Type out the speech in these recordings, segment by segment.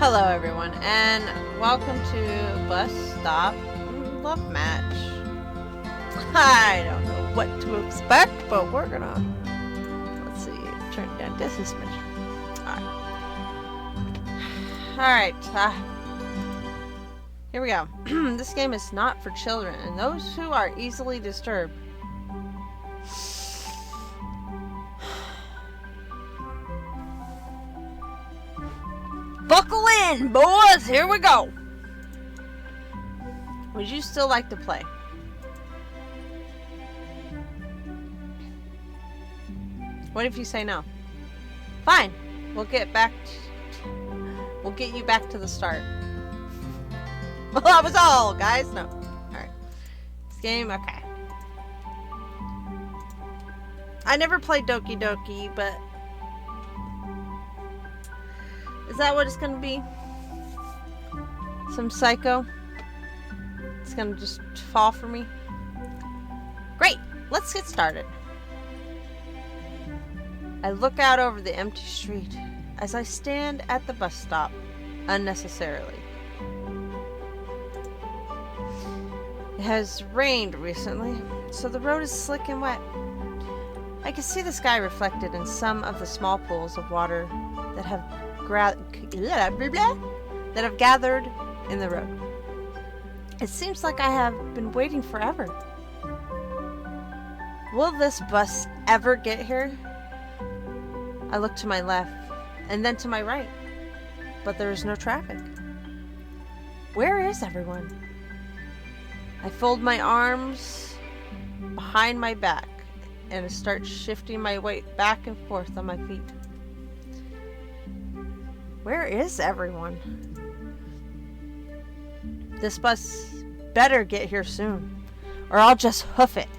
Hello everyone, and welcome to Bus Stop Love Match. I don't know what to expect, but we're gonna, let's see, turn down distance measure. Alright, here we go. This game is not for children and those who are easily disturbed. Buckle in, boys! Here we go! Would you still like to play? What if you say no? Fine. We'll get you back to the start. Well, that was all, guys. No. Alright. This game, okay. I never played Doki Doki, but is that what it's gonna be? Some psycho? It's gonna just fall for me? Great! Let's get started. I look out over the empty street as I stand at the bus stop, unnecessarily. It has rained recently, so the road is slick and wet. I can see the sky reflected in some of the small pools of water that have gathered in the road. It seems like I have been waiting forever. Will this bus ever get here? I look to my left and then to my right, but there is no traffic. Where is everyone? I fold my arms behind my back and start shifting my weight back and forth on my feet. Where is everyone? This bus better get here soon, or I'll just hoof it.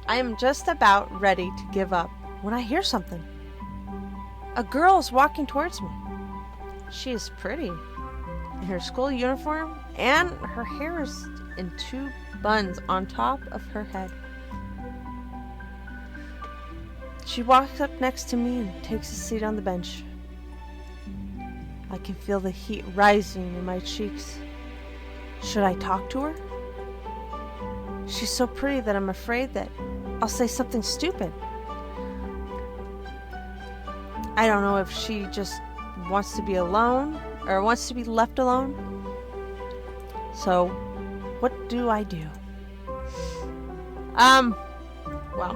I am just about ready to give up when I hear something. A girl is walking towards me. She is pretty in her school uniform, and her hair is in two buns on top of her head. She walks up next to me and takes a seat on the bench. I can feel the heat rising in my cheeks. Should I talk to her? She's so pretty that I'm afraid that I'll say something stupid. I don't know if she just wants to be alone or wants to be left alone. So, what do I do? Well,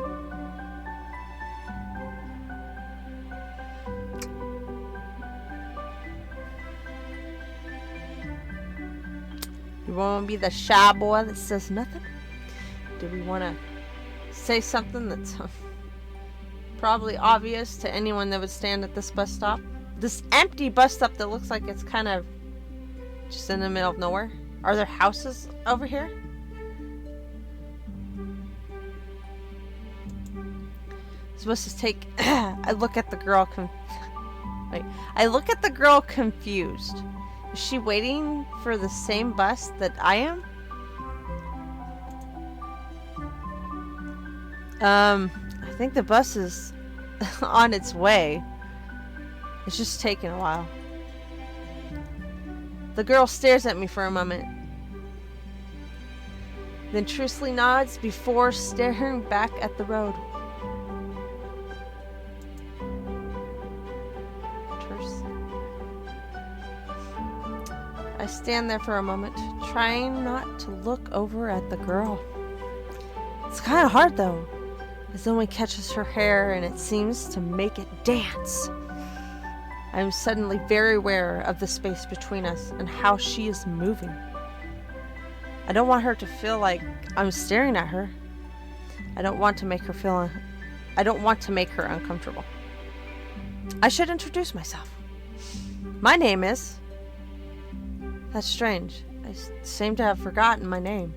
you want to be the shy boy that says nothing? Do we want to say something that's probably obvious to anyone that would stand at this bus stop? This empty bus stop that looks like it's kind of just in the middle of nowhere. Are there houses over here? Supposed to take I look at the girl confused. Is she waiting for the same bus that I am? I think the bus is on its way. It's just taking a while. The girl stares at me for a moment, then truthfully nods before staring back at the road. I stand there for a moment, trying not to look over at the girl. It's kind of hard though, as someone catches her hair and it seems to make it dance. I am suddenly very aware of the space between us and how she is moving. I don't want her to feel like I'm staring at her. I don't want to make her uncomfortable. I should introduce myself. My name is... That's strange. I seem to have forgotten my name.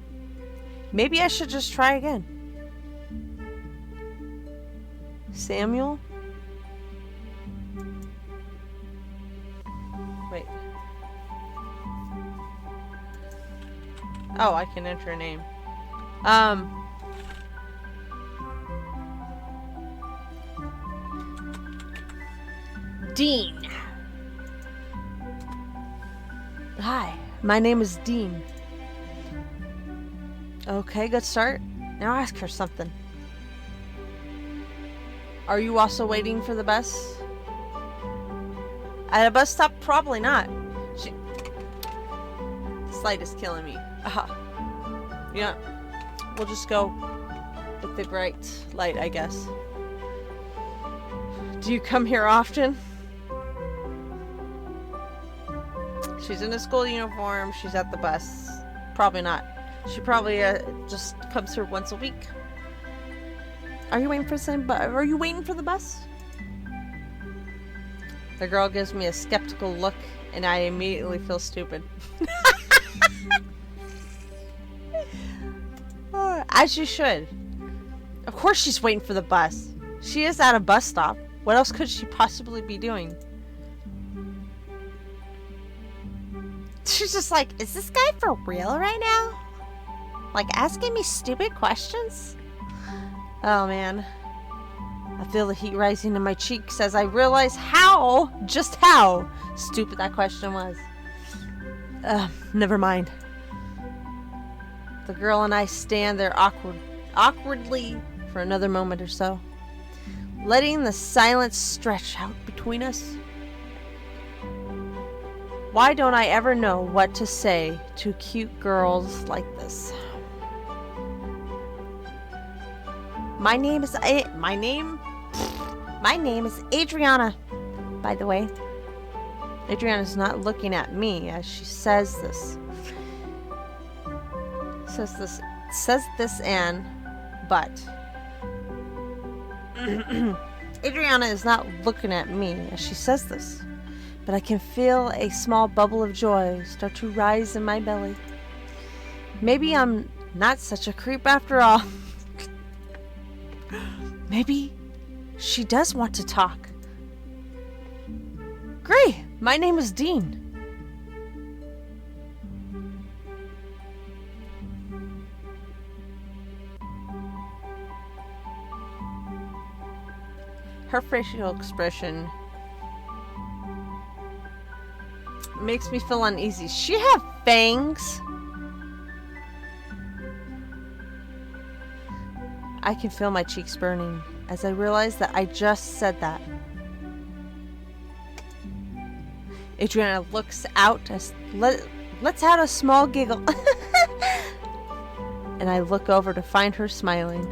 Maybe I should just try again. Samuel? Wait. Oh, I can enter a name. Dean. Hi, my name is Dean. Okay, good start. Now ask her something. Are you also waiting for the bus? At a bus stop? Probably not. This light is killing me. Yeah, we'll just go with the bright light, I guess. Do you come here often? She's in a school uniform. She's at the bus. Probably not. She probably just comes here once a week. Are you waiting for Are you waiting for the bus? The girl gives me a skeptical look, and I immediately feel stupid. As you should. Of course she's waiting for the bus. She is at a bus stop. What else could she possibly be doing? She's just like, is this guy for real right now? Like, asking me stupid questions? Oh, man. I feel the heat rising in my cheeks as I realize just how stupid that question was. Never mind. The girl and I stand there awkwardly for another moment or so, letting the silence stretch out between us. Why don't I ever know what to say to cute girls like this? My name is Adriana, by the way. Adriana's not looking at me as she says this. Says this and but. Adriana is not looking at me as she says this, but I can feel a small bubble of joy start to rise in my belly. Maybe I'm not such a creep after all. Maybe she does want to talk. Great, my name is Dean. Her facial expression makes me feel uneasy. She have fangs? I can feel my cheeks burning as I realize that I just said that. Adriana looks out lets out a small giggle. And I look over to find her smiling.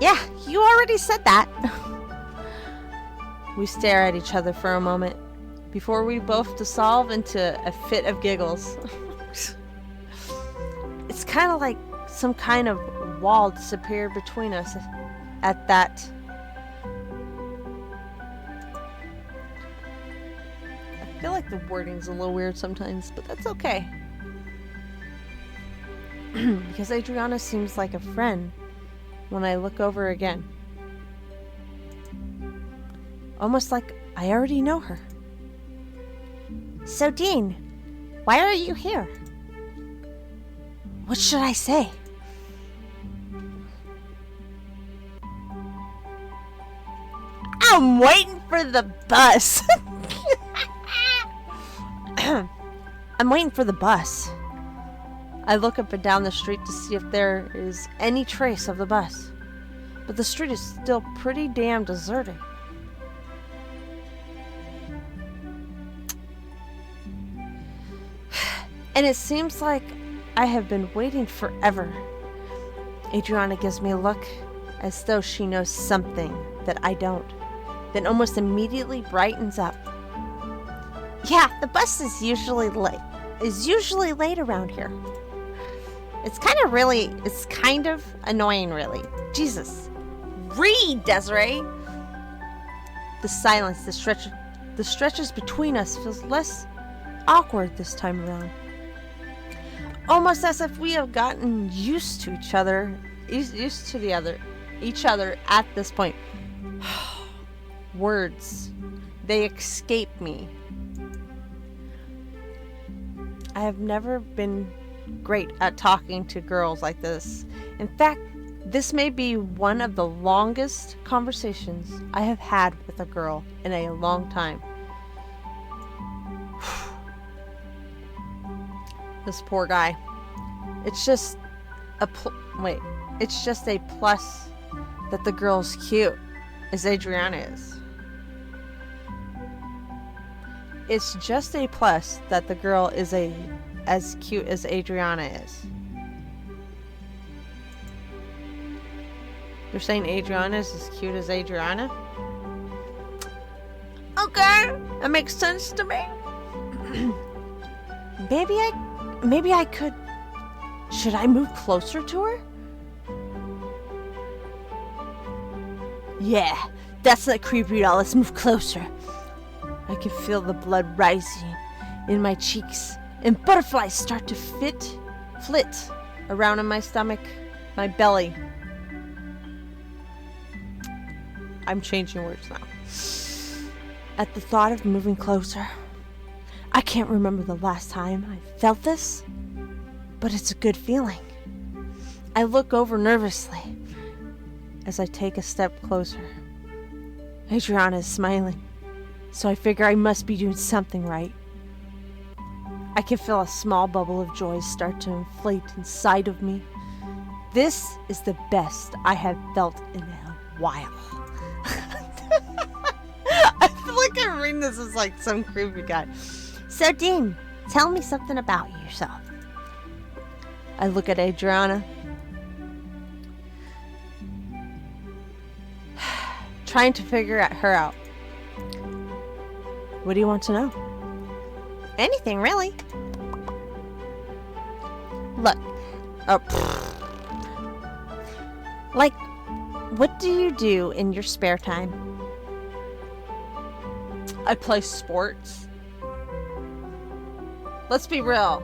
Yeah, you already said that. We stare at each other for a moment before we both dissolve into a fit of giggles. It's kind of like some kind of wall disappeared between us at that. I feel like the wording's a little weird sometimes, but that's okay. Because Adriana seems like a friend when I look over again. Almost like I already know her. So, Dean, why are you here? What should I say? I'm waiting for the bus. I'm waiting for the bus. I look up and down the street to see if there is any trace of the bus, but the street is still pretty damn deserted. And it seems like I have been waiting forever. Adriana gives me a look as though she knows something that I don't, then almost immediately brightens up. Yeah, the bus is usually late around here. It's kind of annoying, really. Jesus. Read, Desiree! The silence, the stretches between us feels less awkward this time around. Almost as if we have gotten used to each other at this point. Words. They escape me. I have never been great at talking to girls like this. In fact, This may be one of the longest conversations I have had with a girl in a long time. This poor guy. It's just it's just a plus that the girl's cute, as Adriana is. It's just a plus that the girl is as cute as Adriana is. You're saying Adriana is as cute as Adriana? Okay, that makes sense to me. Maybe I could. Should I move closer to her? Yeah, that's not creepy at all. Let's move closer. I can feel the blood rising in my cheeks, and butterflies start to flit around in my stomach, my belly. I'm changing words now. At the thought of moving closer, I can't remember the last time I felt this, but it's a good feeling. I look over nervously as I take a step closer. Adriana is smiling, so I figure I must be doing something right. I can feel a small bubble of joy start to inflate inside of me. This is the best I have felt in a while. I feel like I'm reading this as like some creepy guy. So, Dean, tell me something about yourself. I look at Adriana, trying to figure her out. What do you want to know? Anything, really. Look, like, what do you do in your spare time? I play sports. Let's be real.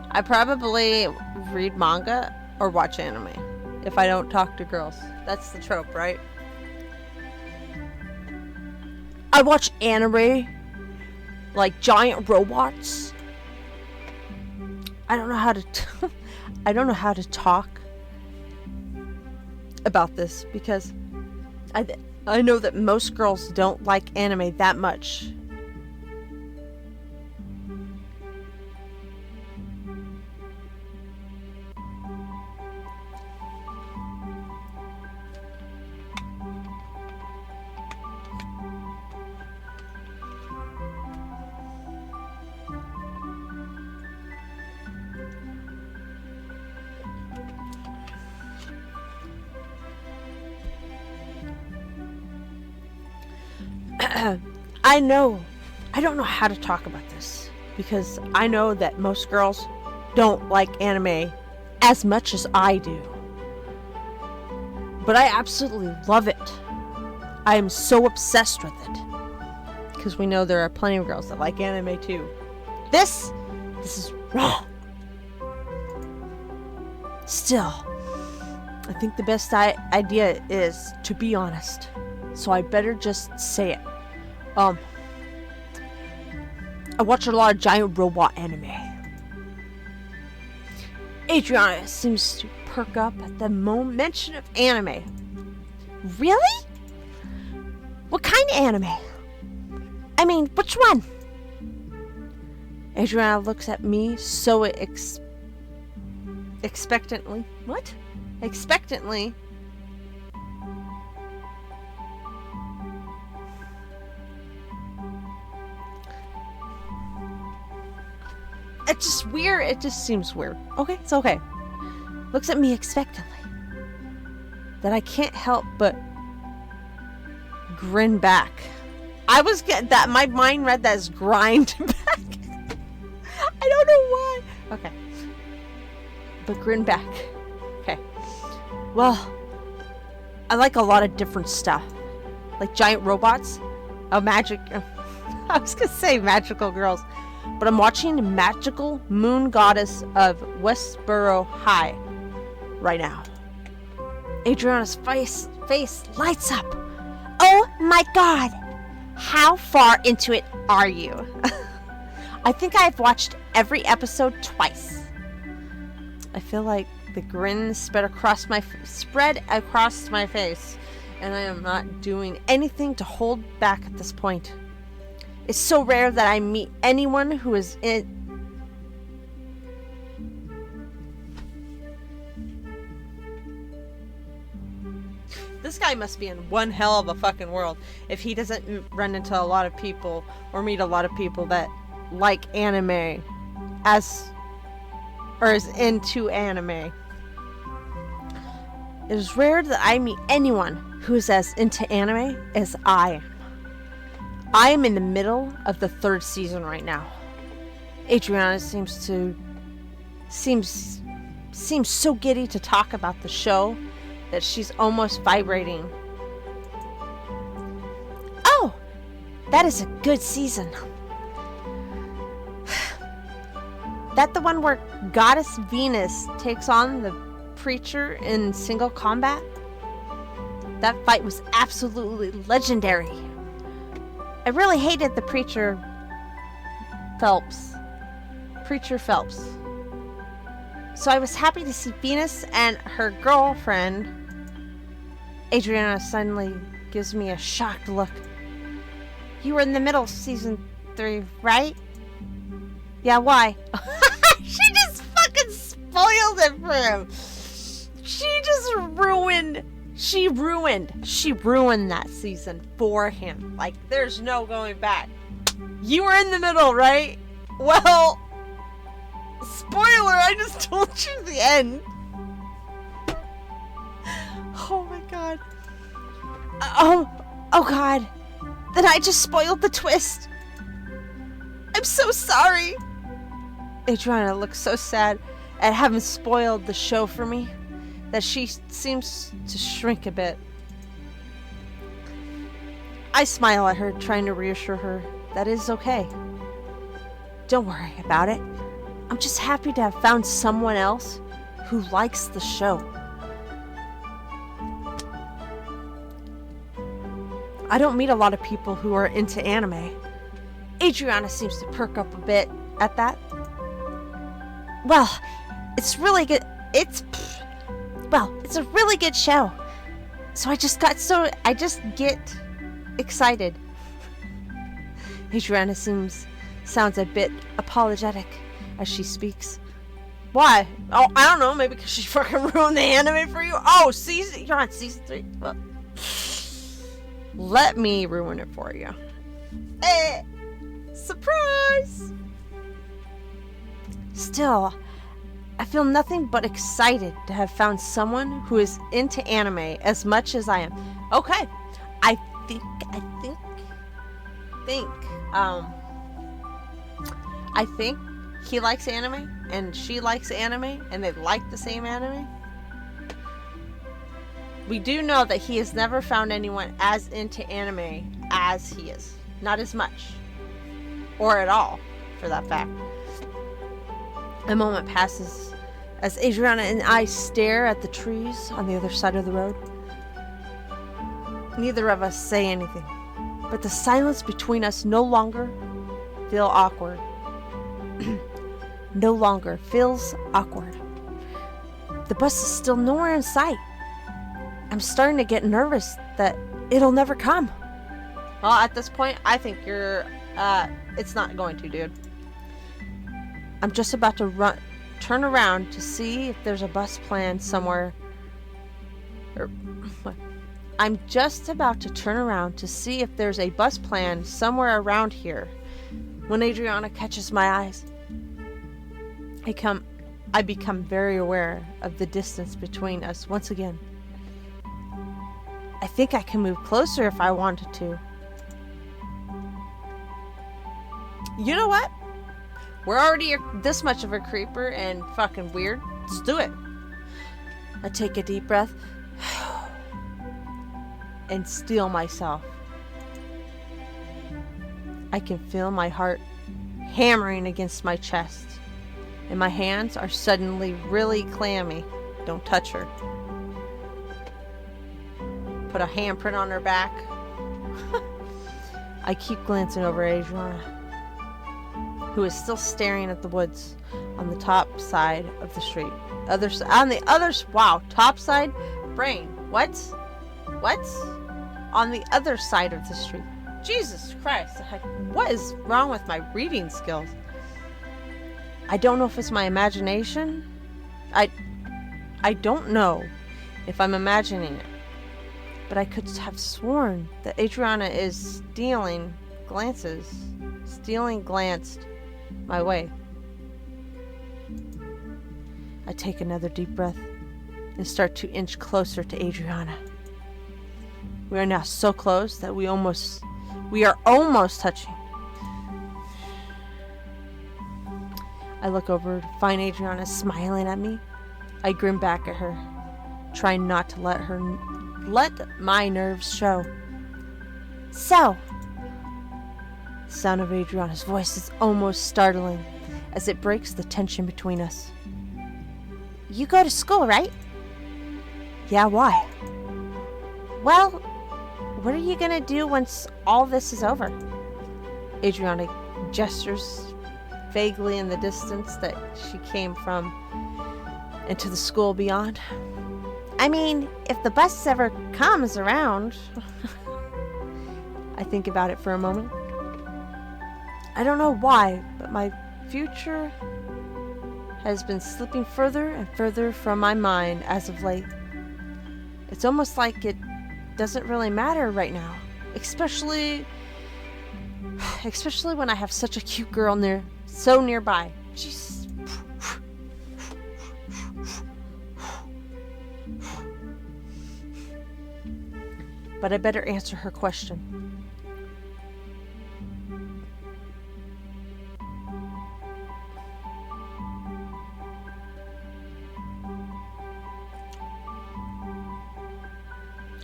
I probably read manga or watch anime if I don't talk to girls. That's the trope, right? I watch anime, like giant robots. I don't know how to I don't know how to talk about this because I know that most girls don't like anime that much. I don't know how to talk about this because I know that most girls don't like anime as much as I do. But I absolutely love it. I am so obsessed with it. Because we know there are plenty of girls that like anime too. This is wrong. Still, I think the best idea is to be honest. So I better just say it. I watch a lot of giant robot anime. Adriana seems to perk up at the mention of anime. Really? What kind of anime? I mean, which one? Adriana looks at me so expectantly. What? Expectantly. It's just weird. It just seems weird. Okay, it's okay. Looks at me expectantly. That I can't help but grin back. I was getting that. My mind read that as grind back. I don't know why. Okay. But grin back. Okay. Well, I like a lot of different stuff. Like giant robots. I was going to say magical girls. But I'm watching Magical Moon Goddess of Westboro High right now. Adriana's face lights up. Oh my god! How far into it are you? I think I've watched every episode twice. I feel like The grin spread across my face, and I am not doing anything to hold back at this point. It's so rare that I meet anyone who is in. This guy must be in one hell of a fucking world if he doesn't run into a lot of people or meet a lot of people that like anime or is into anime. It is rare that I meet anyone who is as into anime as I am. I am in the middle of the 3rd season right now. Adriana seems so giddy to talk about the show that she's almost vibrating. Oh, that is a good season. That the one where Goddess Venus takes on the preacher in single combat? That fight was absolutely legendary. I really hated the Preacher Phelps. So I was happy to see Venus and her girlfriend. Adriana suddenly gives me a shocked look. You were in the middle of season 3, right? Yeah, why? She just fucking spoiled it for him. She ruined that season for him. Like, there's no going back. You were in the middle, right? Well, spoiler, I just told you the end. Oh my god. Oh god. Then I just spoiled the twist. I'm so sorry. Adriana looks so sad at having spoiled the show for me that she seems to shrink a bit. I smile at her, trying to reassure her that it is okay. Don't worry about it. I'm just happy to have found someone else who likes the show. I don't meet a lot of people who are into anime. Adriana seems to perk up a bit at that. Well, it's really good. It's a really good show. So I just get excited. Adriana sounds a bit apologetic as she speaks. Why? Oh, I don't know. Maybe because she fucking ruined the anime for you. Oh, you're on season 3. Well, let me ruin it for you. Surprise! Still, I feel nothing but excited to have found someone who is into anime as much as I am. Okay, I think he likes anime and she likes anime and they like the same anime. We do know that he has never found anyone as into anime as he is. Not as much. Or at all, for that fact. A moment passes as Adriana and I stare at the trees on the other side of the road. Neither of us say anything, but the silence between us no longer feels awkward. No longer feels awkward. The bus is still nowhere in sight. I'm starting to get nervous that it'll never come. Well, at this point, I think it's not going to, dude. I'm just about to turn around to see if there's a bus plan somewhere. I'm just about to turn around to see if there's a bus plan somewhere around here when Adriana catches my eyes. I become very aware of the distance between us once again. I think I can move closer if I wanted to. You know what? We're already this much of a creeper and fucking weird. Let's do it. I take a deep breath and steel myself. I can feel my heart hammering against my chest, and my hands are suddenly really clammy. Don't touch her. Put a handprint on her back. I keep glancing over at Adriana, who is still staring at the woods. on the top side of the street. Wow, top side? Brain. What? What? On the other side of the street. Jesus Christ. What is wrong with my reading skills? I don't know if it's my imagination. I don't know if I'm imagining it. But I could have sworn that Adriana is stealing glanced my way. I take another deep breath and start to inch closer to Adriana. We are now so close that we are almost touching. I look over to find Adriana smiling at me. I grin back at her, trying not to let my nerves show. So, the sound of Adriana's voice is almost startling as it breaks the tension between us. You go to school, right? Yeah, why? Well, what are you gonna do once all this is over? Adriana gestures vaguely in the distance that she came from and to the school beyond. I mean, if the bus ever comes around. I think about it for a moment. I don't know why, but my future has been slipping further and further from my mind as of late. It's almost like it doesn't really matter right now, especially when I have such a cute girl so nearby. Jeez. But I better answer her question.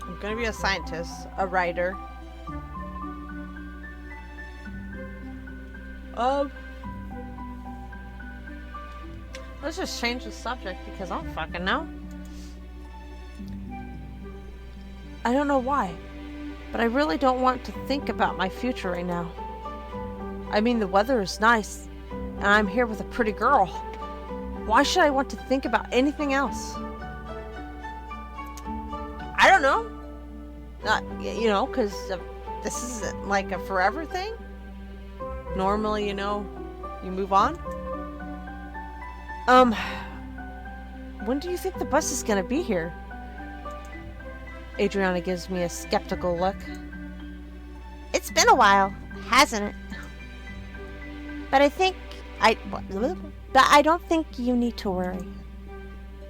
I'm gonna be a scientist, a writer. Let's just change the subject because I don't fucking know. I don't know why, but I really don't want to think about my future right now. I mean, the weather is nice, and I'm here with a pretty girl. Why should I want to think about anything else? I don't know. Because this isn't like a forever thing. Normally, you move on. When do you think the bus is gonna be here? Adriana gives me a skeptical look. It's been a while, hasn't it? But I don't think you need to worry.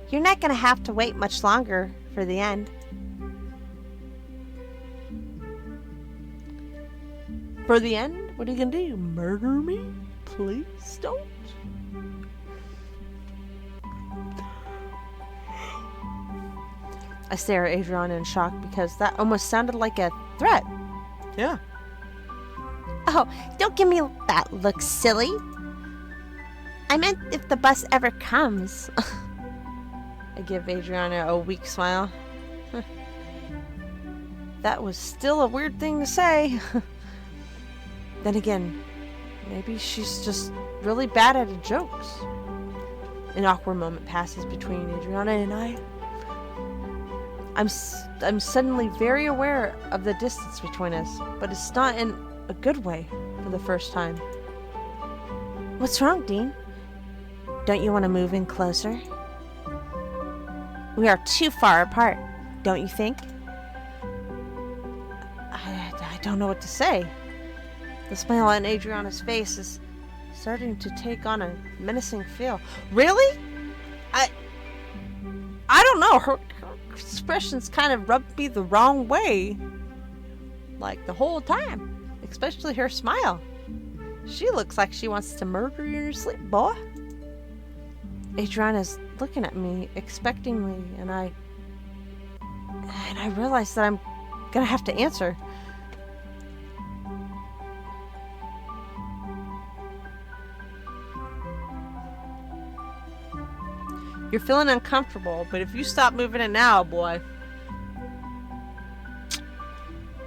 You're not gonna have to wait much longer for the end. For the end? What are you gonna do? Murder me? Please don't. I stare at Adriana in shock because that almost sounded like a threat. Yeah. Oh, don't give me that look, silly. I meant if the bus ever comes. I give Adriana a weak smile. That was still a weird thing to say. Then again, maybe she's just really bad at jokes. An awkward moment passes between Adriana and I. I'm suddenly very aware of the distance between us, but it's not in a good way for the first time. What's wrong, Dean? Don't you want to move in closer? We are too far apart, don't you think? I don't know what to say. The smile on Adriana's face is starting to take on a menacing feel. Really? I don't know. Her expressions kind of rubbed me the wrong way. Like the whole time. Especially her smile. She looks like she wants to murder you in your sleep, boy. Adriana's looking at me expectingly, and I realize that I'm gonna have to answer. You're feeling uncomfortable, but if you stop moving it now, boy.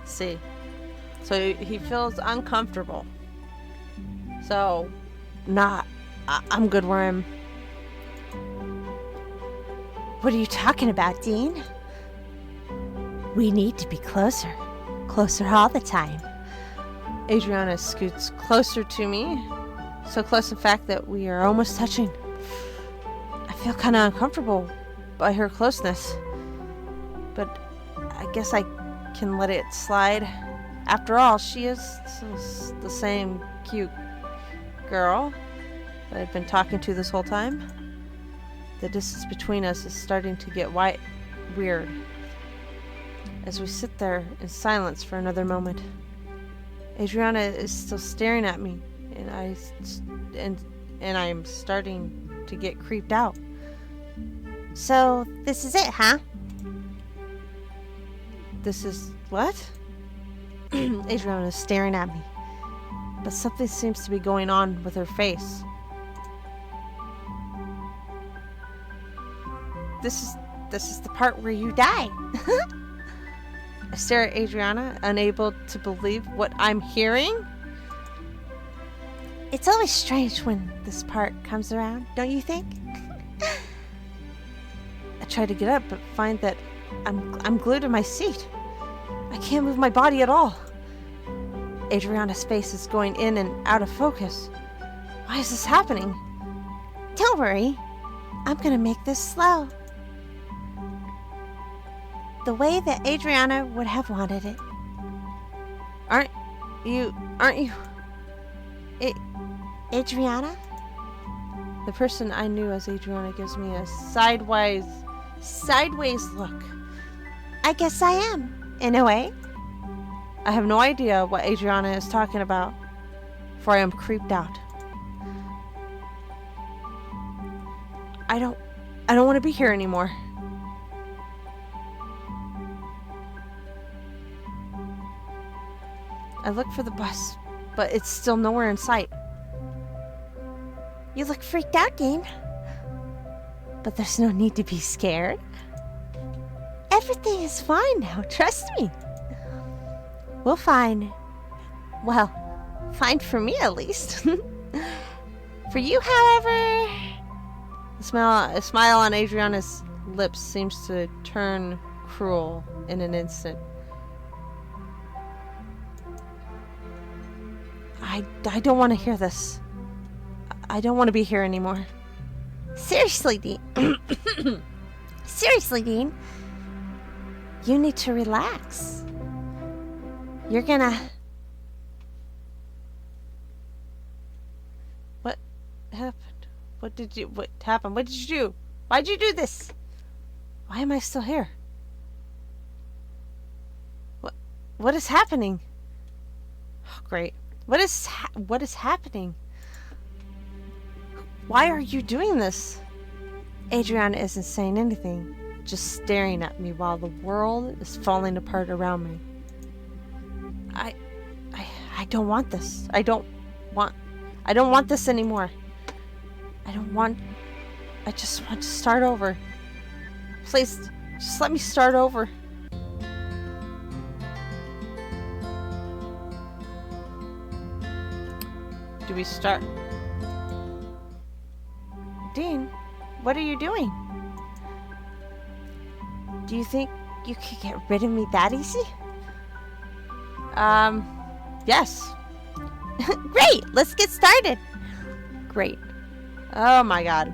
See. So he feels uncomfortable. So, not I'm good where I'm. What are you talking about, Dean? We need to be closer. Closer all the time. Adriana scoots closer to me. So close, in fact, that we are almost touching. I feel kind of uncomfortable by her closeness. But I guess I can let it slide. After all, she is the same cute girl that I've been talking to this whole time. The distance between us is starting to get weird. As we sit there in silence for another moment, Adriana is still staring at me, and I'm starting to get creeped out. So, this is it, huh? This is what? Adriana is staring at me, but something seems to be going on with her face. This is the part where you die. I stare at Adriana, unable to believe what I'm hearing. It's always strange when this part comes around, don't you think? I try to get up, but find that I'm glued to my seat. I can't move my body at all. Adriana's face is going in and out of focus. Why is this happening? Don't worry. I'm gonna make this slow. The way that Adriana would have wanted it. Aren't you... Adriana? The person I knew as Adriana gives me a sideways look. I guess I am, in a way. I have no idea what Adriana is talking about, for I am creeped out. I don't want to be here anymore. I look for the bus, but it's still nowhere in sight. You look freaked out, Dean. But there's no need to be scared. Everything is fine now, trust me. We'll find... Well, fine for me at least. For you, however... A smile on Adriana's lips seems to turn cruel in an instant. I don't want to hear this. I don't want to be here anymore. Seriously, Dean. Seriously, Dean. You need to relax. You're gonna... What happened? What happened? What did you do? Why'd you do this? Why am I still here? What is happening? Oh, great. What is happening? Why are you doing this? Adriana isn't saying anything, just staring at me while the world is falling apart around me. I don't want this. I don't want this anymore. I just want to start over. Please, just let me start over. Do we start? Dean, what are you doing? Do you think you could get rid of me that easy? Yes. Great, let's get started. Great. Oh my god.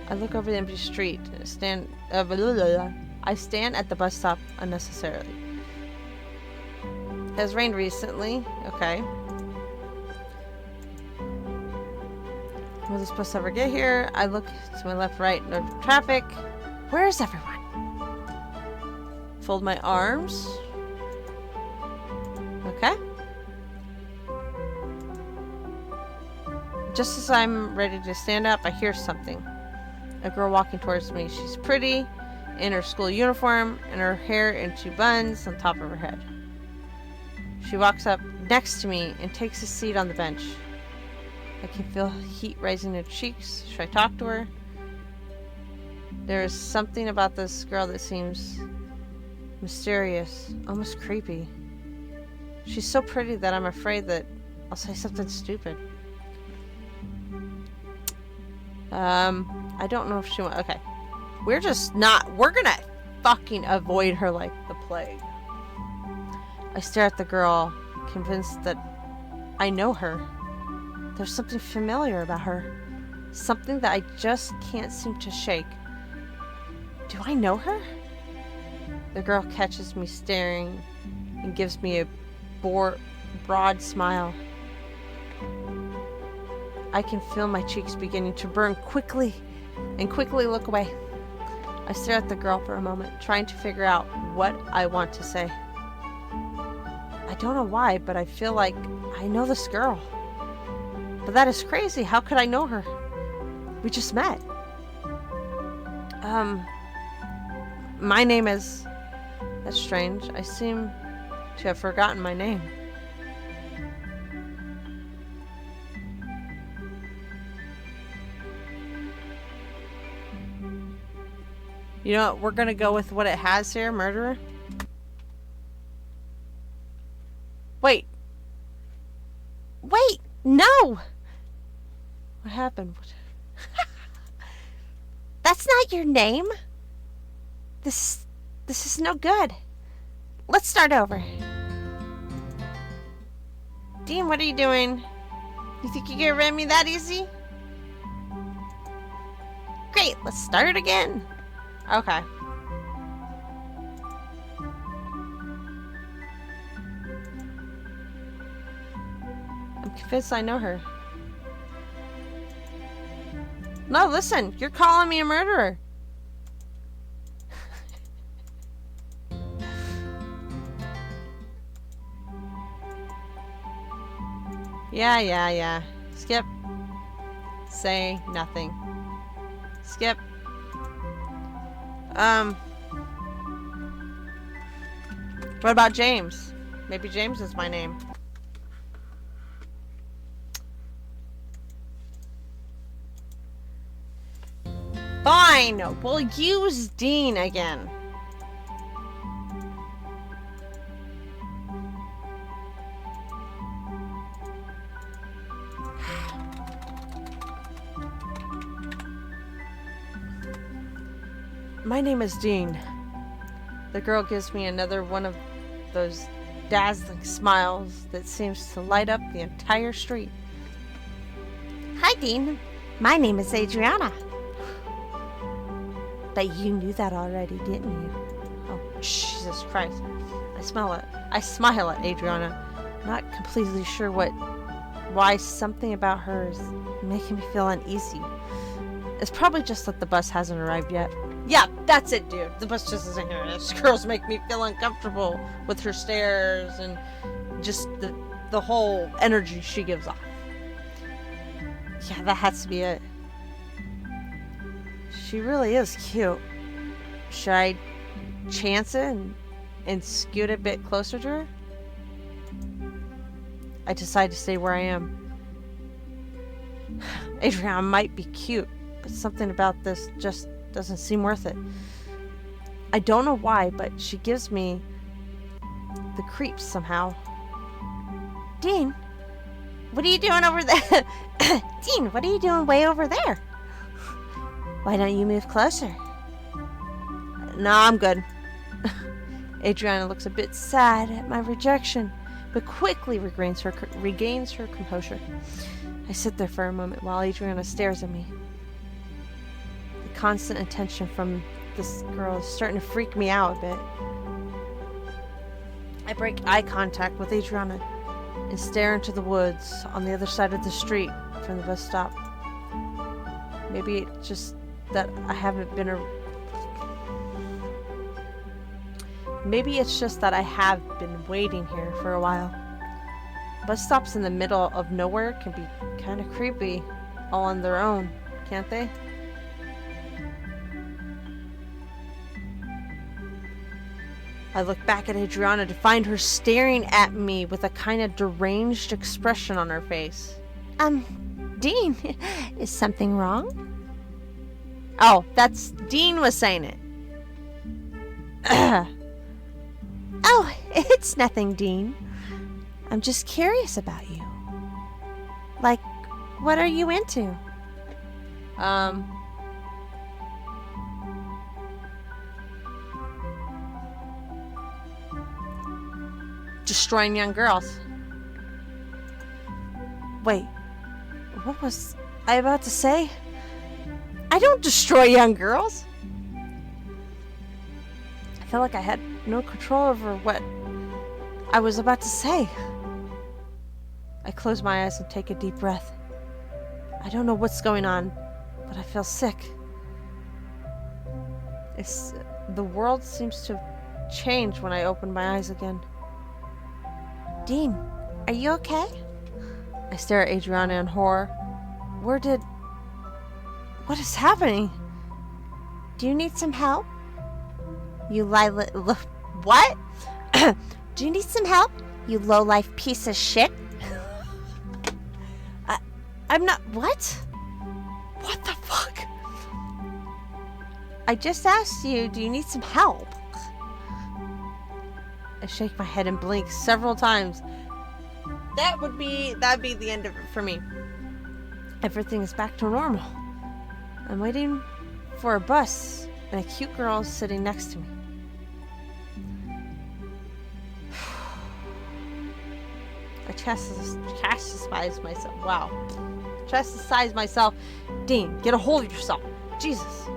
I look over the empty street. I stand at the bus stop unnecessarily. It has rained recently. Okay. Will this bus ever get here? I look to my left, right, no traffic. Where is everyone? Fold my arms. Okay. Just as I'm ready to stand up, I hear something. A girl walking towards me. She's pretty, in her school uniform, and her hair in two buns on top of her head. She walks up next to me and takes a seat on the bench. I can feel heat rising in her cheeks. Should I talk to her? There is something about this girl that seems mysterious, almost creepy. She's so pretty that I'm afraid that I'll say something stupid. I don't know if she wants... Okay. We're just not... We're gonna fucking avoid her like the plague. I stare at the girl, convinced that I know her. There's something familiar about her. Something that I just can't seem to shake. Do I know her? The girl catches me staring and gives me a broad smile. I can feel my cheeks beginning to burn quickly look away. I stare at the girl for a moment, trying to figure out what I want to say. I don't know why, but I feel like I know this girl. But that is crazy. How could I know her? We just met. My name is... That's strange. I seem to have forgotten my name. You know what? We're gonna go with what it has here, murderer. Wait. Wait! No! What happened? That's not your name. This is no good. Let's start over. Dean, what are you doing? You think you get rid of me that easy? Great, let's start again. Okay. I'm convinced I know her. No, listen, you're calling me a murderer. Yeah. Skip. Say nothing. Skip. What about James? Maybe James is my name. Fine, we'll use Dean again. My name is Dean. The girl gives me another one of those dazzling smiles that seems to light up the entire street. Hi, Dean. My name is Adriana. But you knew that already, didn't you? Oh, Jesus Christ. I smile at Adriana, not completely sure why something about her is making me feel uneasy. It's probably just that the bus hasn't arrived yet. Yeah, that's it, dude. The bus just isn't here. This girl's make me feel uncomfortable with her stares and just the whole energy she gives off. Yeah, that has to be it. She really is cute. Should I chance it and scoot a bit closer to her? I decide to stay where I am. Adriana might be cute, but something about this just doesn't seem worth it. I don't know why, but she gives me the creeps somehow. Dean, what are you doing over there? Dean, what are you doing way over there? Why don't you move closer? No, I'm good. Adriana looks a bit sad at my rejection, but quickly regains her composure. I sit there for a moment while Adriana stares at me. The constant attention from this girl is starting to freak me out a bit. I break eye contact with Adriana and stare into the woods on the other side of the street from the bus stop. Maybe it's just that I haven't been Maybe it's just that I have been waiting here for a while. Bus stops in the middle of nowhere can be kind of creepy all on their own, can't they? I look back at Adriana to find her staring at me with a kind of deranged expression on her face. Dean, is something wrong? Oh, that's Dean was saying it. Oh, it's nothing, Dean. I'm just curious about you. Like, what are you into? Destroying young girls. Wait, what was I about to say? I don't destroy young girls. I felt like I had no control over what I was about to say. I close my eyes and take a deep breath. I don't know what's going on, but I feel sick. The world seems to change when I open my eyes again. Dean, are you okay? I stare at Adriana in horror. What is happening? Do you need some help? You what? Do you need some help? You low-life piece of shit? I'm not. What? What the fuck? I just asked you, do you need some help? I shake my head and blink several times. That'd be the end of it for me. Everything is back to normal. I'm waiting for a bus and a cute girl is sitting next to me. I chastise myself. Wow. Chastise myself. Dean, get a hold of yourself. Jesus.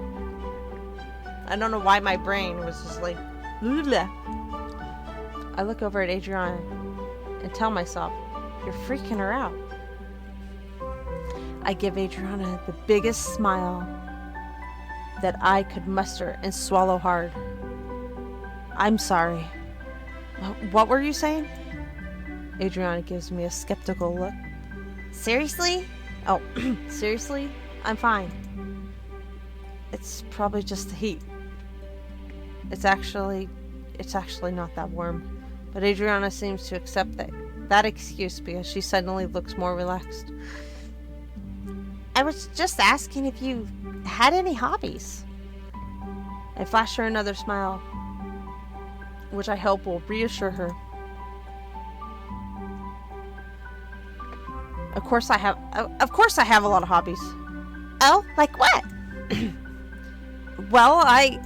I don't know why my brain was just like... Bleh. I look over at Adriana and tell myself, you're freaking her out. I give Adriana the biggest smile that I could muster and swallow hard. I'm sorry. What were you saying? Adriana gives me a skeptical look. Seriously? Oh, seriously? I'm fine. It's probably just the heat. It's actually not that warm. But Adriana seems to accept that excuse because she suddenly looks more relaxed. I was just asking if you had any hobbies. I flash her another smile, which I hope will reassure her. Of course I have a lot of hobbies. Oh, like what? Well, I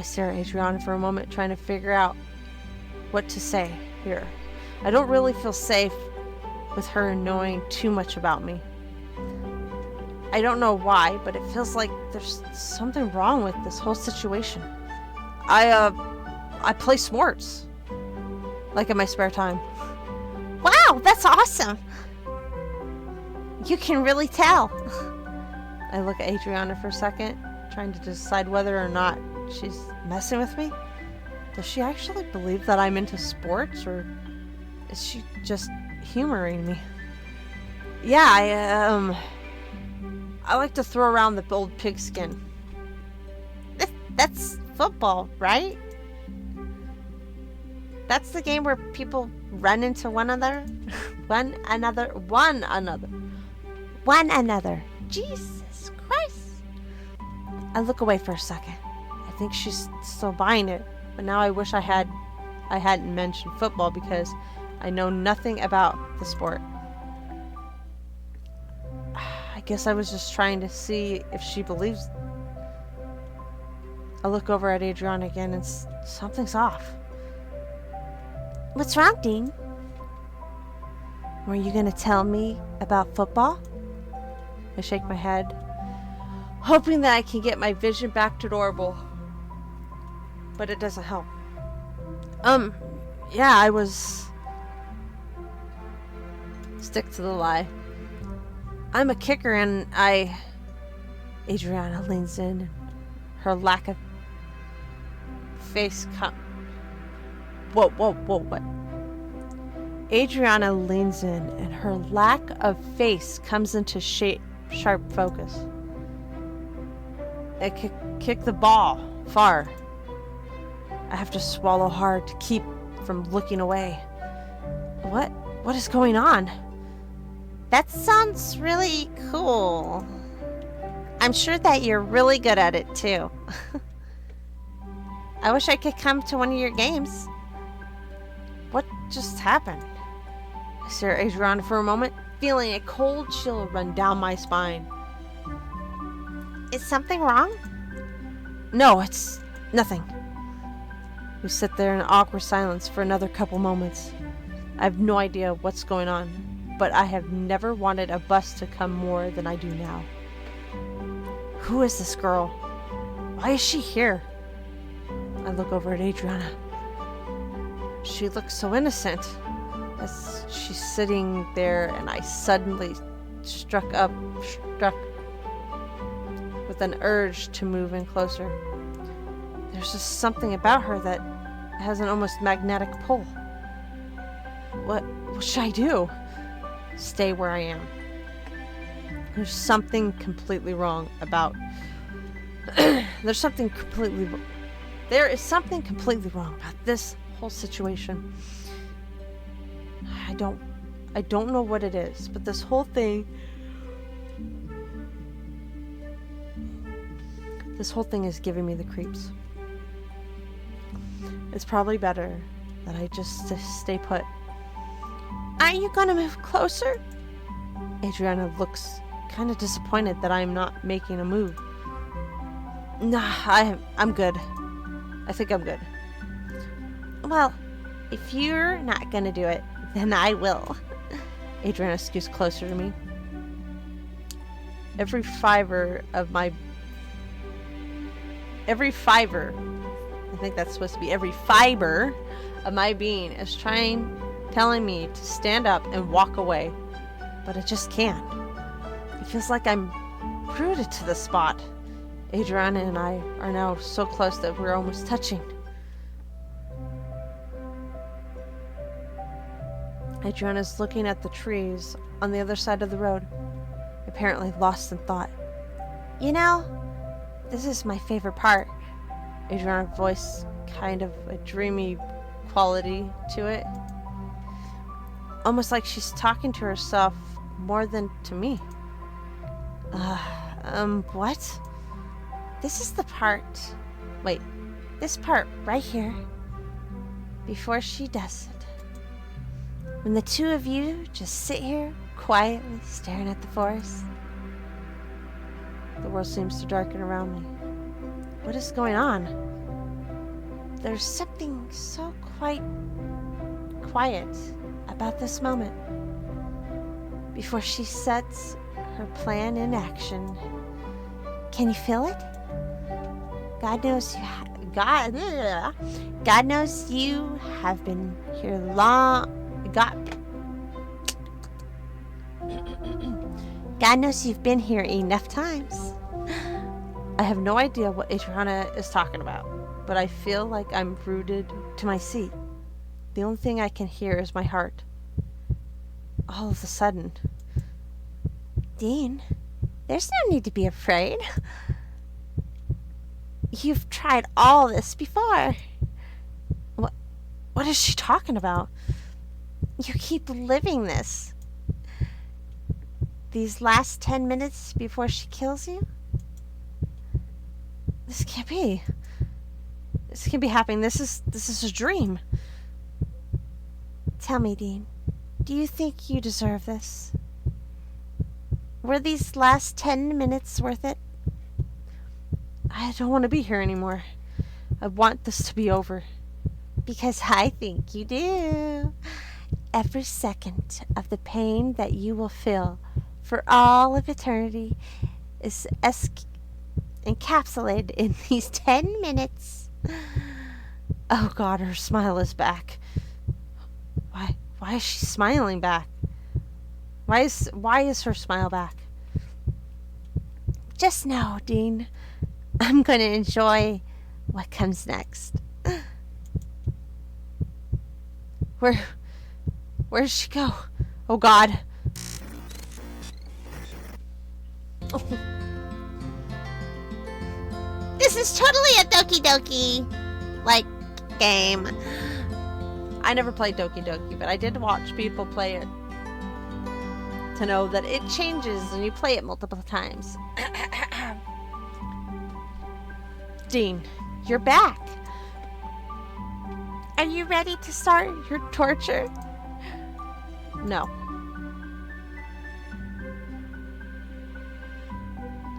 stare at Adriana for a moment, trying to figure out what to say here. I don't really feel safe with her knowing too much about me. I don't know why, but it feels like there's something wrong with this whole situation. I play sports, like in my spare time. Wow, that's awesome. You can really tell. I look at Adriana for a second, trying to decide whether or not she's messing with me. Does she actually believe that I'm into sports, or is she just humoring me? Yeah, I like to throw around the old pigskin. That's football, right? That's the game where people run into one another. Jesus Christ. I look away for a second. I think she's still buying it, but now I wish I hadn't mentioned football because I know nothing about the sport. I guess I was just trying to see if she believes. I look over at Adriana again and something's off. What's wrong, Dean? Were you gonna tell me about football? I shake my head, hoping that I can get my vision back to normal. But it doesn't help. Yeah, I was... Stick to the lie. I'm a kicker and Adriana leans in and her lack of face what? Adriana leans in and her lack of face comes into sharp focus. I kick the ball far. I have to swallow hard to keep from looking away. What is going on? That sounds really cool. I'm sure that you're really good at it too. I wish I could come to one of your games. just happened? I stare at Adriana for a moment, feeling a cold chill run down my spine. Is something wrong? No, it's nothing. We sit there in awkward silence for another couple moments. I have no idea what's going on, but I have never wanted a bus to come more than I do now. Who is this girl? Why is she here? I look over at Adriana. She looks so innocent as she's sitting there, and I suddenly struck with an urge to move in closer. There's just something about her that has an almost magnetic pull. What should I do? Stay where I am. There is something completely wrong about this whole situation. I don't know what it is, but this whole thing is giving me the creeps. It's probably better that I just stay put. Aren't you gonna move closer? Adriana looks kind of disappointed that I'm not making a move. Nah, I'm good. I think I'm good. Well, if you're not gonna do it, then I will. Adriana scoots closer to me. Every fiber, I think that's supposed to be every fiber of my being is telling me to stand up and walk away, but I just can't. It feels like I'm rooted to the spot. Adriana and I are now so close that we're almost touching. Adriana's looking at the trees on the other side of the road, apparently lost in thought. You know, this is my favorite part. Adriana's voice kind of a dreamy quality to it. Almost like she's talking to herself more than to me. What? This is the part. Wait, this part right here. Before she does it. When the two of you just sit here quietly staring at the forest. The world seems to darken around me. What is going on? There's something so quite quiet about this moment. Before she sets her plan in action. Can you feel it? God knows you have been here God knows you've been here enough times. I have no idea what Adriana is talking about, but I feel like I'm rooted to my seat. The only thing I can hear is my heart. All of a sudden. Dean, there's no need to be afraid. You've tried all this before. What is she talking about? You keep living this. These last 10 minutes before she kills you? This can't be. This can't be happening. This is a dream. Tell me, Dean, do you think you deserve this? Were these last 10 minutes worth it? I don't want to be here anymore. I want this to be over. Because I think you do. Every second of the pain that you will feel for all of eternity is encapsulated in these 10 minutes. Oh God, her smile is back. Why is she smiling back? Why is her smile back? Just know, Dean, I'm going to enjoy what comes next. Where does she go? Oh God. Oh. This is totally a Doki Doki game. I never played Doki Doki, but I did watch people play it to know that it changes and you play it multiple times. Dean, you're back. Are you ready to start your torture? No.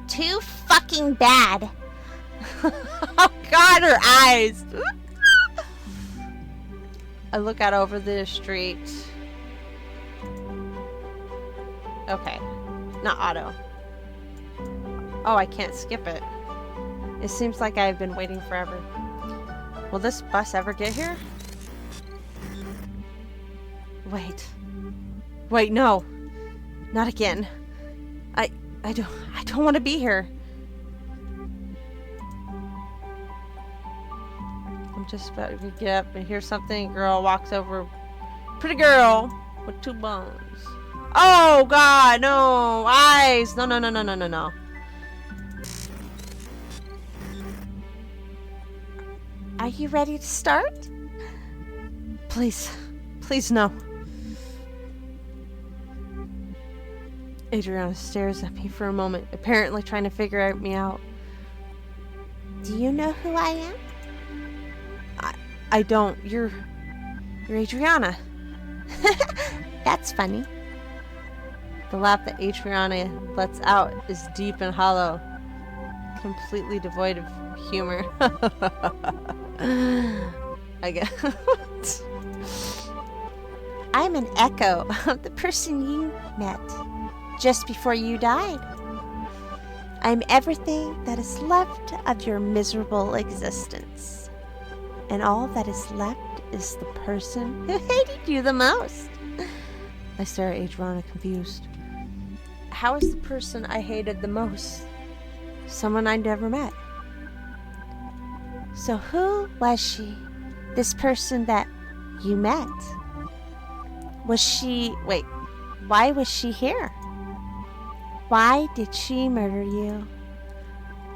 Too fucking bad. Oh God, her eyes. I look out over the street. Okay. Not auto. Oh, I can't skip it. It seems like I've been waiting forever. Will this bus ever get here? Wait, no. Not again. I don't want to be here. I'm just about to get up and hear something. A girl walks over. Pretty girl with 2 bones. Oh God, no. Eyes. No. Are you ready to start? Please, no. Adriana stares at me for a moment, apparently trying to figure me out. Do you know who I am? I don't. You're Adriana. That's funny. The laugh that Adriana lets out is deep and hollow, completely devoid of humor. I guess. I'm an echo of the person you met just before you died. I'm everything that is left of your miserable existence. And all that is left is the person who hated you the most. I stare at Adriana, confused. How is the person I hated the most someone I never met? So who was she? This person that you met? Was she... Wait, why was she here? Why did she murder you?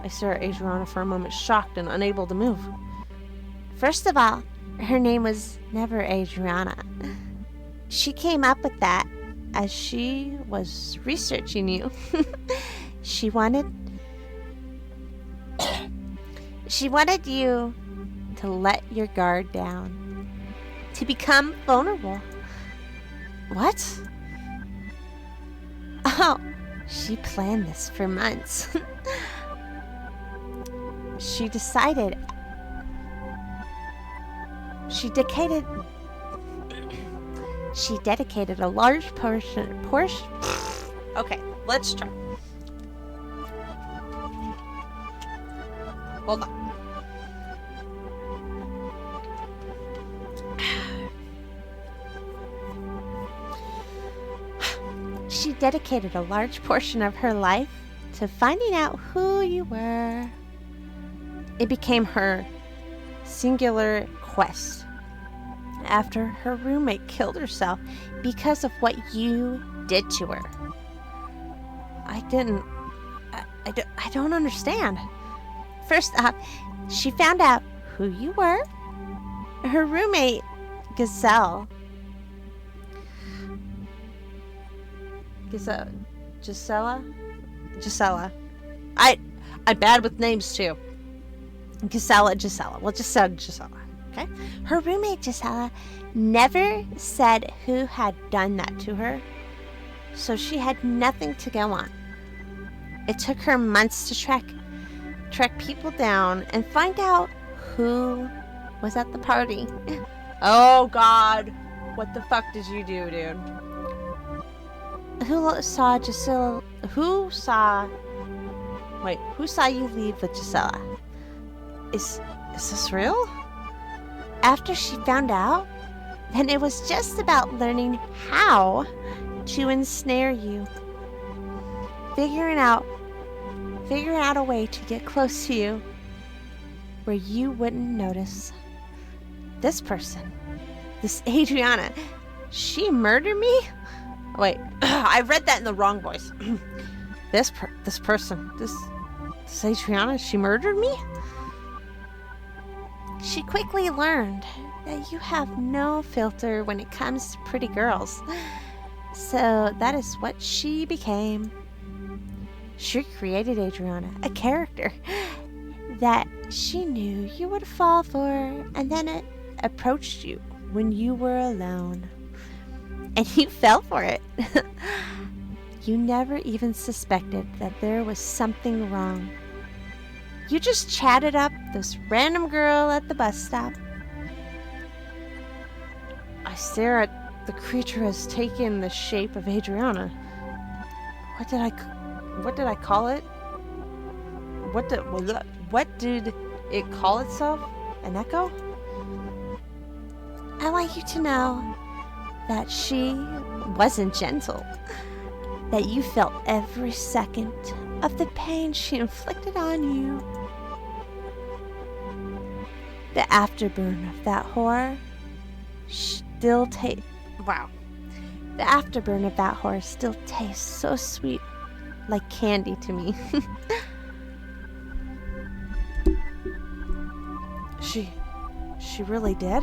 I stare at Adriana for a moment, shocked and unable to move. First of all, her name was never Adriana. She came up with that as she was researching you. She wanted you to let your guard down, to become vulnerable. What? Oh, she planned this for months. She dedicated a large portion. Okay, let's try. Hold on. She dedicated a large portion of her life to finding out who you were. It became her singular quest. After her roommate killed herself because of what you did to her. I don't understand. First off, she found out who you were. Her roommate, Gisela. Gisela? I'm bad with names too. Gisela. We'll just say Gisela. Okay? Her roommate, Gisela, never said who had done that to her, so she had nothing to go on. It took her months to track people down and find out who was at the party. Oh God, what the fuck did you do, dude? Who saw Gisela? Who saw you leave with Gisela? Is this real? After she found out, then it was just about learning how to ensnare you. Figuring out a way to get close to you where you wouldn't notice. This person, this Adriana, she murdered me? Wait, I read that in the wrong voice. This Adriana, she murdered me? She quickly learned that you have no filter when it comes to pretty girls. So that is what she became. She created Adriana, a character that she knew you would fall for, and then approached you when you were alone. And you fell for it. You never even suspected that there was something wrong. You just chatted up this random girl at the bus stop. I stare at the creature has taken the shape of Adriana. What did I call it? What did it call itself? An echo? I want you to know that she wasn't gentle. That you felt every second of the pain she inflicted on you. The afterburn of that horror still tastes... Wow. The afterburn of that horror still tastes so sweet, like candy to me. She really did?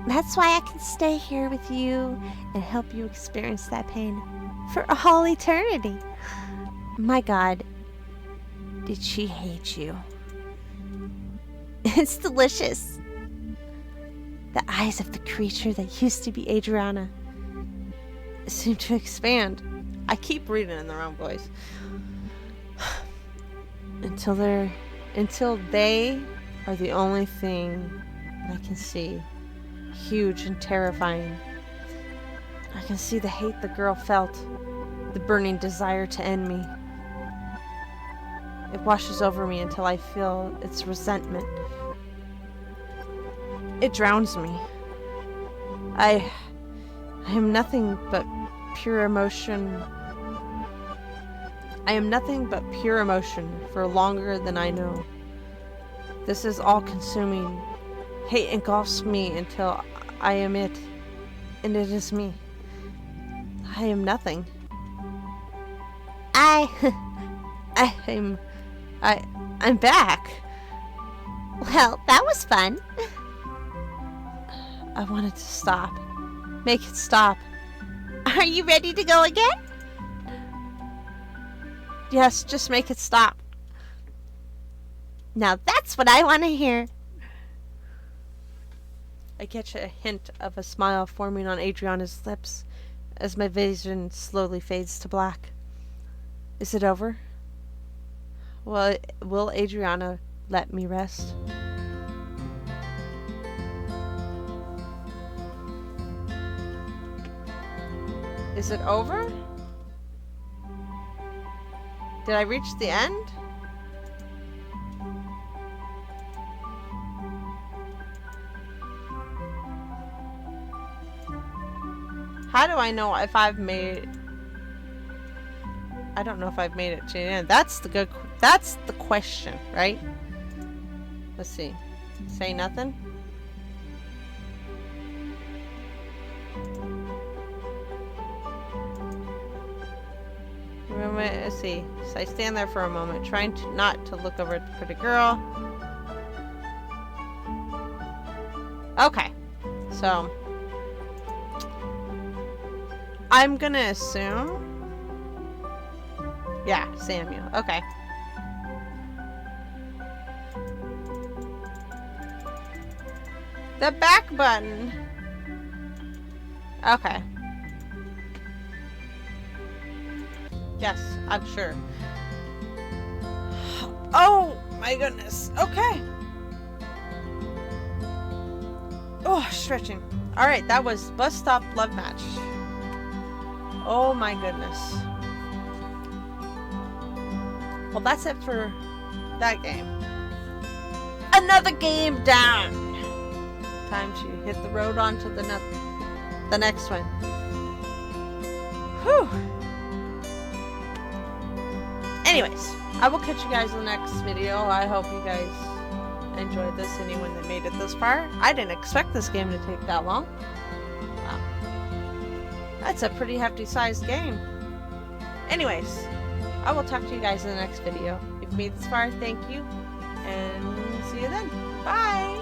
That's why I can stay here with you and help you experience that pain for all eternity. My God, did she hate you? It's delicious. The eyes of the creature that used to be Adriana seem to expand. I keep reading in the wrong voice. Until they are the only thing that I can see. Huge and terrifying. I can see the hate the girl felt, the burning desire to end me. It washes over me until I feel its resentment. It drowns me. I am nothing but pure emotion. I am nothing but pure emotion for longer than I know. This is all-consuming. Hate engulfs me until I am it, and it is me. I am nothing. I'm back. Well, that was fun. I wanted to stop. Make it stop. Are you ready to go again? Yes, just make it stop. Now that's what I want to hear. I catch a hint of a smile forming on Adriana's lips as my vision slowly fades to black. Is it over? Will Adriana let me rest? Is it over? Did I reach the end? How do I know if I've made... I don't know if I've made it to the end. That's the question, right? Let's see. Say nothing? Let's see. So I stand there for a moment, trying not to look over at the pretty girl. Okay. So... I'm gonna assume... Yeah, Samuel. Okay. The back button. Okay. Yes, I'm sure. Oh, my goodness. Okay. Oh, stretching. Alright, that was Bus Stop Love Match. Oh my goodness. Well, that's it for that game. Another game down. Time to hit the road on to the next one. Whew. Anyways, I will catch you guys in the next video. I hope you guys enjoyed this, anyone that made it this far. I didn't expect this game to take that long. Wow. That's a pretty hefty sized game. Anyways, I will talk to you guys in the next video. If you made this far, thank you, and see you then. Bye!